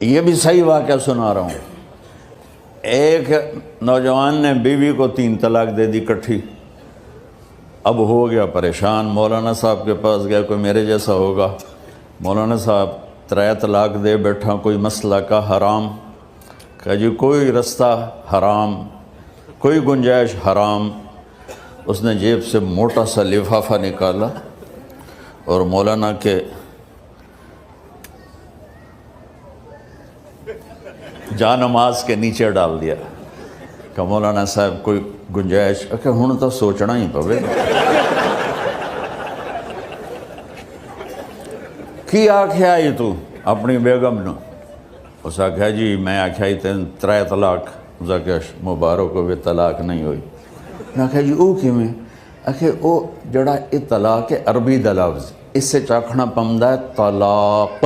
یہ بھی صحیح واقعہ سنا رہا ہوں. ایک نوجوان نے بیوی کو 3 طلاق دے دی کٹھی. اب ہو گیا پریشان، مولانا صاحب کے پاس گیا، کوئی میرے جیسا ہوگا. مولانا صاحب 3 طلاق دے بیٹھا، کوئی مسئلہ کا حرام. کہا جی کوئی رستہ حرام، کوئی گنجائش حرام. اس نے جیب سے موٹا سا لفافہ نکالا اور مولانا کے جا نماز کے نیچے ڈال دیا. کہ مولانا صاحب کوئی گنجائش. کہ ہن تو سوچنا ہی پوے. کی آکھیا یہ تو اپنی بیگم نو؟ اس آکھیا جی میں آکھیا ہی تین 3 طلاق. اس آکھیا مبارک ہوئے طلاق نہیں ہوئی. میں آکھیا جی او کیویں؟ آکھے او جڑا یہ طلاق ہے عربی دا لفظ، اس سے چاکھنا پمدا ہے طلاق.